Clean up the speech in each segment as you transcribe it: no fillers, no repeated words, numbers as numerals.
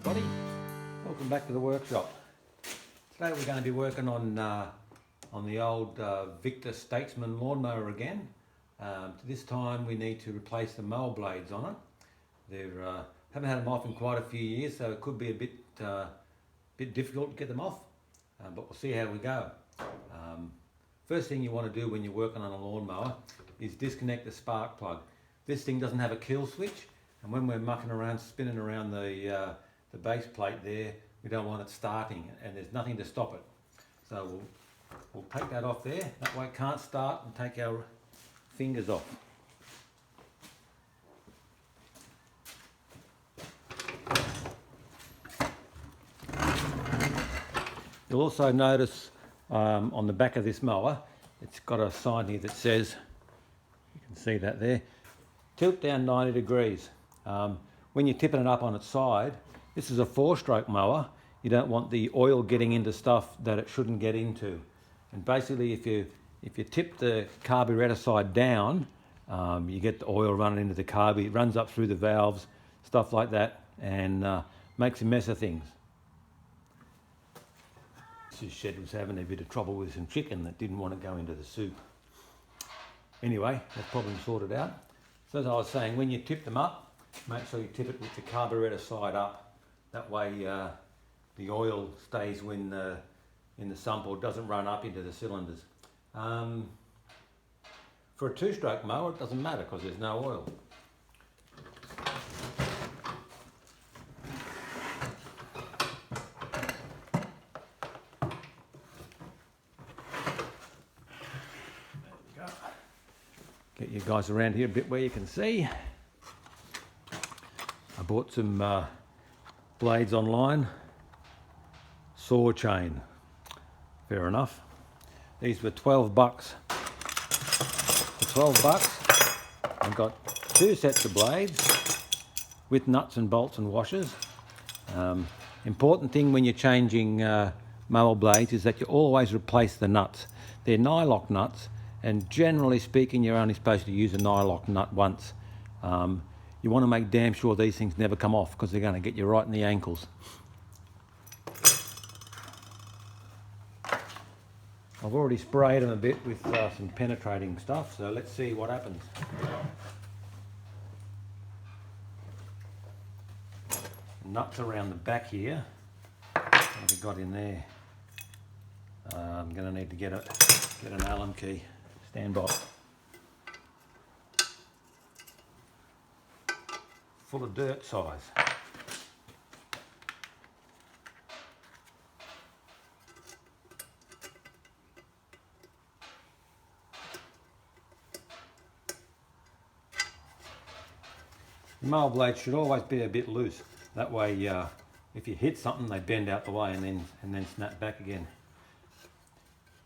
everybody, welcome back to the workshop. Today we're going to be working on the old Victor Statesman lawnmower again. This time we need to replace the mower blades on it. They haven't had them off in quite a few years, so it could be a bit difficult to get them off, but we'll see how we go. First thing you want to do when you're working on a lawnmower is disconnect the spark plug. This thing doesn't have a kill switch, and when we're mucking around, spinning around the base plate there, we don't want it starting, and there's nothing to stop it. So we'll take that off there. That way it can't start, and take our fingers off. You'll also notice on the back of this mower, it's got a sign here that says, you can see that there, tilt down 90 degrees. When you're tipping it up on its side, this is a 4-stroke mower. You don't want the oil getting into stuff that it shouldn't get into. And basically, if you tip the carburetor side down, you get the oil running into the carb. It runs up through the valves, stuff like that, and makes a mess of things. This shed was having a bit of trouble with some chicken that didn't want to go into the soup. Anyway, that problem sorted out. So as I was saying, when you tip them up, make sure you tip it with the carburetor side up. That way the oil stays in the sump or doesn't run up into the cylinders. For a 2-stroke mower, it doesn't matter because there's no oil. Get you guys around here a bit where you can see. I bought some blades online. Saw chain. Fair enough. These were 12 bucks. For 12 bucks, I've got 2 sets of blades with nuts and bolts and washers. Important thing when you're changing mower blades is that you always replace the nuts. They're nylock nuts, and generally speaking, you're only supposed to use a nylock nut once. You want to make damn sure these things never come off because they're going to get you right in the ankles. I've already sprayed them a bit with some penetrating stuff, so let's see what happens. Nuts around the back here. What have we got in there? I'm going to need to get an Allen key. Stand by. Full of dirt size. The mower blades should always be a bit loose. That way, if you hit something, they bend out the way and then snap back again.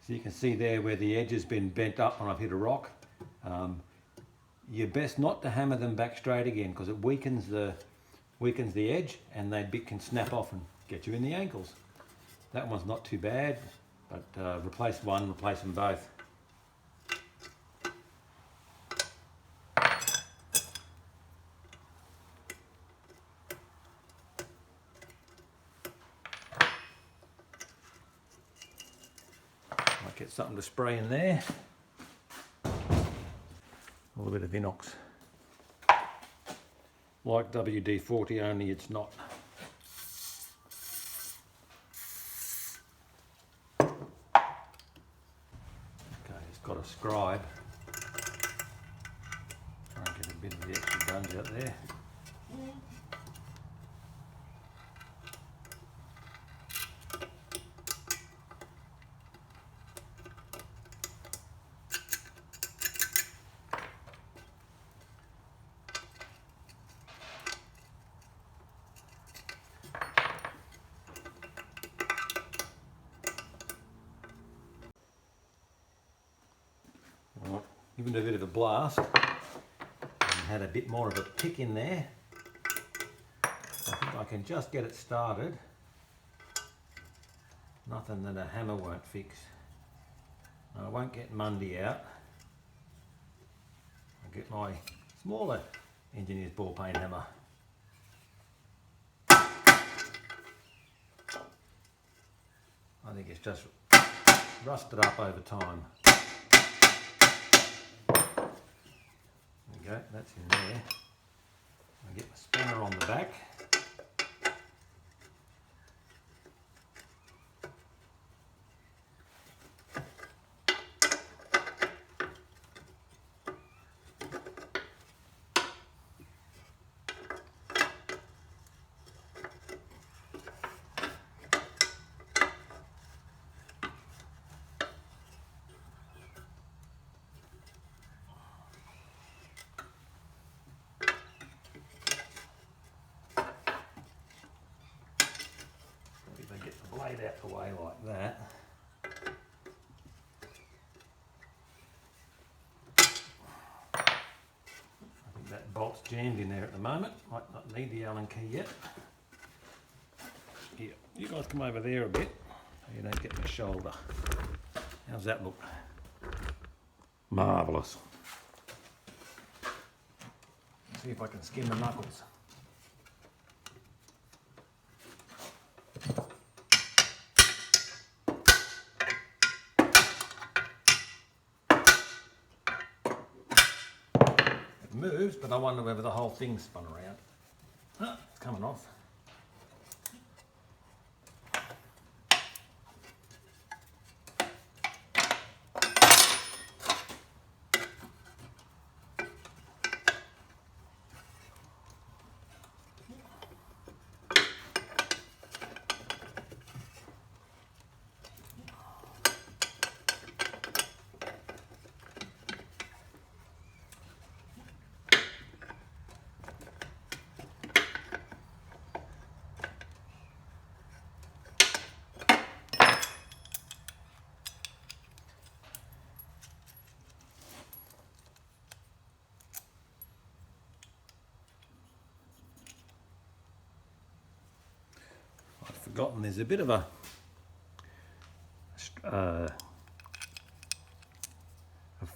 So you can see there where the edge has been bent up when I've hit a rock. You're best not to hammer them back straight again because it weakens the edge, and they can snap off and get you in the ankles. That one's not too bad, but replace one, replace them both. Might get something to spray in there. A little bit of inox. Like WD-40, only it's not. Okay, it's got a scribe. Try and get a bit of the extra guns out there. Given it a bit of a blast and had a bit more of a pick in there. I think I can just get it started. Nothing that a hammer won't fix. I won't get Monday out. I'll get my smaller engineer's ball peen hammer. think it's just rusted up over time. There we go, that's in there. I get my spanner on the back. Blade out the way like that. I think that bolt's jammed in there at the moment. Might not need the Allen key yet. Here, you guys come over there a bit so you don't get my shoulder. How's that look? Marvellous. See if I can skin the knuckles. Moves, but I wonder whether the whole thing's spun around. Oh, it's coming off. Forgotten there's a bit of a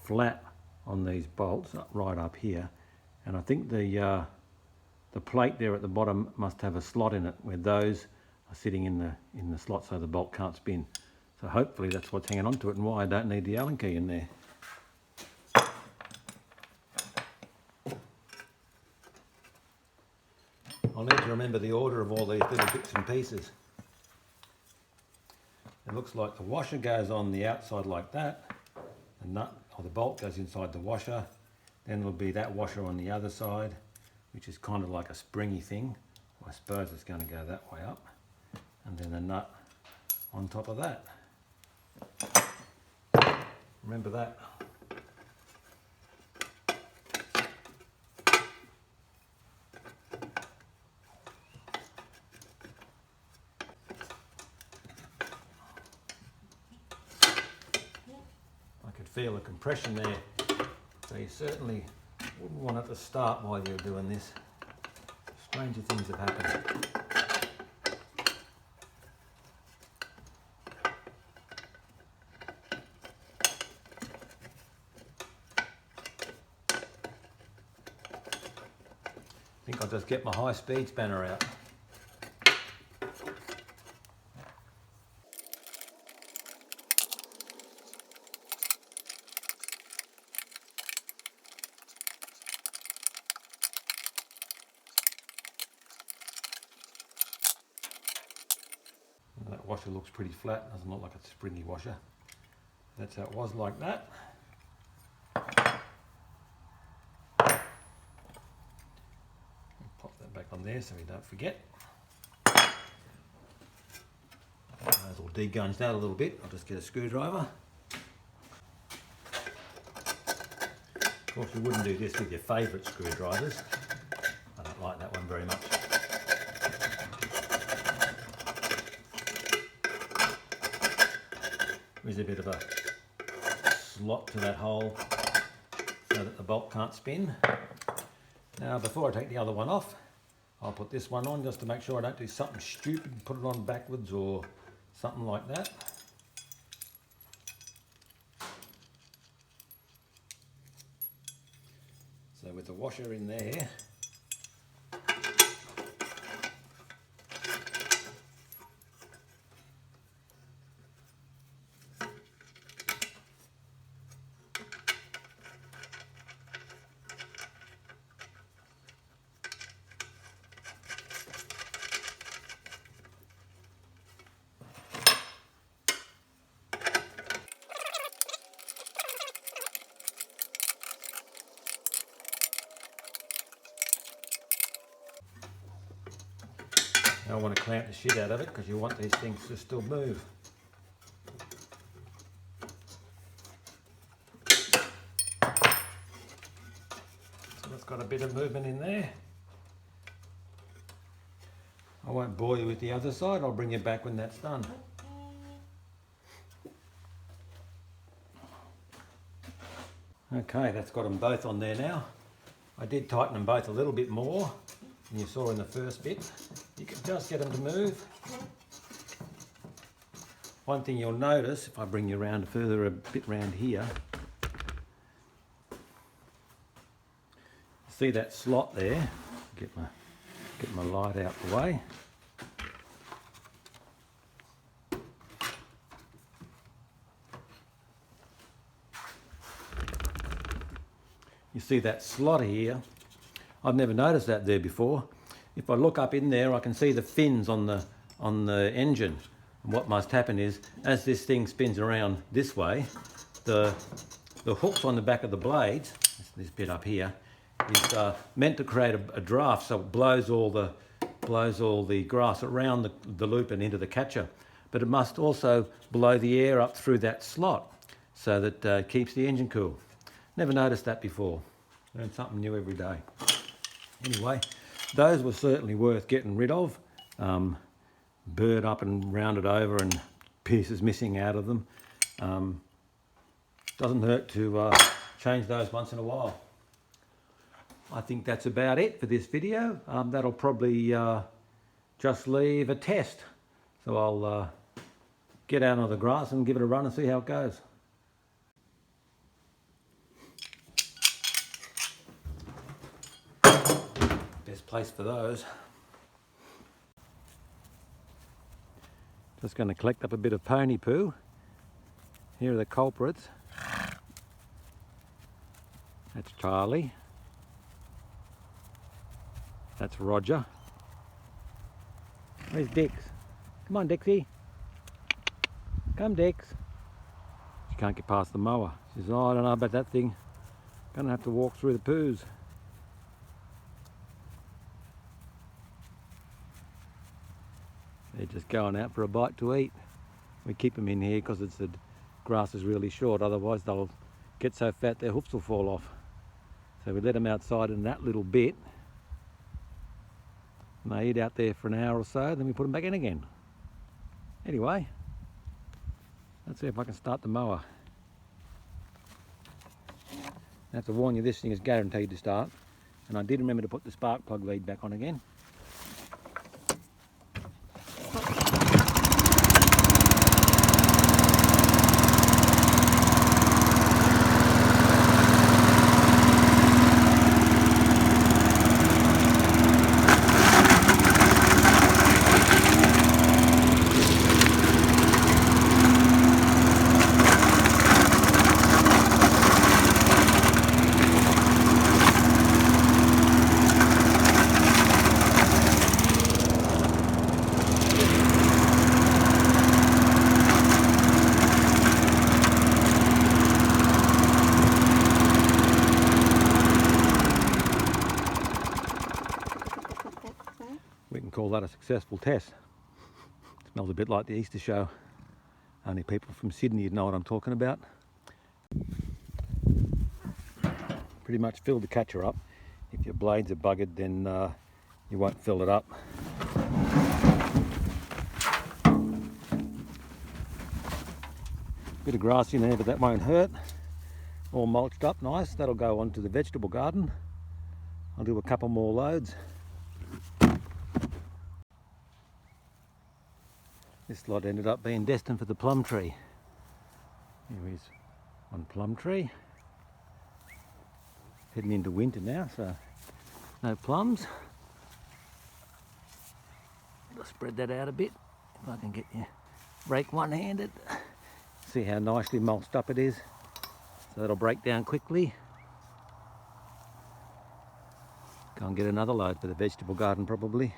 flat on these bolts right up here, and I think the plate there at the bottom must have a slot in it where those are sitting in the slot so the bolt can't spin. So hopefully that's what's hanging onto it and why I don't need the Allen key in there. I'll need to remember the order of all these little bits and pieces. It looks like the washer goes on the outside like that, the nut or the bolt goes inside the washer, then there'll be that washer on the other side, which is kind of like a springy thing. I suppose it's going to go that way up, and then a nut on top of that. Remember that. Feel the compression there, so you certainly wouldn't want it to start while you're doing this. Stranger things have happened. I think I'll just get my high-speed spanner out. That washer looks pretty flat, doesn't look like a springy washer. That's how it was, like that. Pop that back on there so we don't forget. Those all degunged out a little bit. I'll just get a screwdriver. Of course you wouldn't do this with your favourite screwdrivers. I don't like that one very much. There's a bit of a slot to that hole so that the bolt can't spin. Now before I take the other one off, I'll put this one on just to make sure I don't do something stupid and put it on backwards or something like that. So with the washer in there, don't want to clamp the shit out of it because you want these things to still move. So it's got a bit of movement in there. I won't bore you with the other side, I'll bring you back when that's done. Okay, that's got them both on there now. I did tighten them both a little bit more than you saw in the first bit. You can just get them to move. One thing you'll notice, if I bring you around further a bit round here, see that slot there? Get my light out the way. You see that slot here? I've never noticed that there before. If I look up in there, I can see the fins on the engine. And what must happen is, as this thing spins around this way, the hooks on the back of the blades, this bit up here, is meant to create a draft, so it blows all the grass around the loop and into the catcher. But it must also blow the air up through that slot, so that it keeps the engine cool. Never noticed that before. Learn something new every day. Anyway, those were certainly worth getting rid of. Burred up and rounded over and pieces missing out of them. Doesn't hurt to change those once in a while. I think that's about it for this video. That'll probably just leave a test. So I'll get out on the grass and give it a run and see how it goes. Best place for those. Just going to collect up a bit of pony poo. Here are the culprits. That's Charlie. That's Rodger. Where's Dix? Come on, Dixie. Come, Dix. She can't get past the mower. She says, oh, I don't know about that thing. Gonna have to walk through the poos. They're just going out for a bite to eat. We keep them in here because the grass is really short, otherwise they'll get so fat their hoofs will fall off. So we let them outside in that little bit. And they eat out there for an hour or so, then we put them back in again. Anyway, let's see if I can start the mower. I have to warn you, this thing is guaranteed to start. And I did remember to put the spark plug lead back on again. We can call that a successful test. Smells a bit like the Easter show. Only people from Sydney would know what I'm talking about. Pretty much filled the catcher up. If your blades are buggered, then you won't fill it up. Bit of grass in there, but that won't hurt. All mulched up nice. That'll go onto the vegetable garden. I'll do a couple more loads. This lot ended up being destined for the plum tree. Here is one plum tree. Heading into winter now, so no plums. I'll spread that out a bit, if I can get you rake one-handed. See how nicely mulched up it is. So that'll break down quickly. Go and get another load for the vegetable garden probably.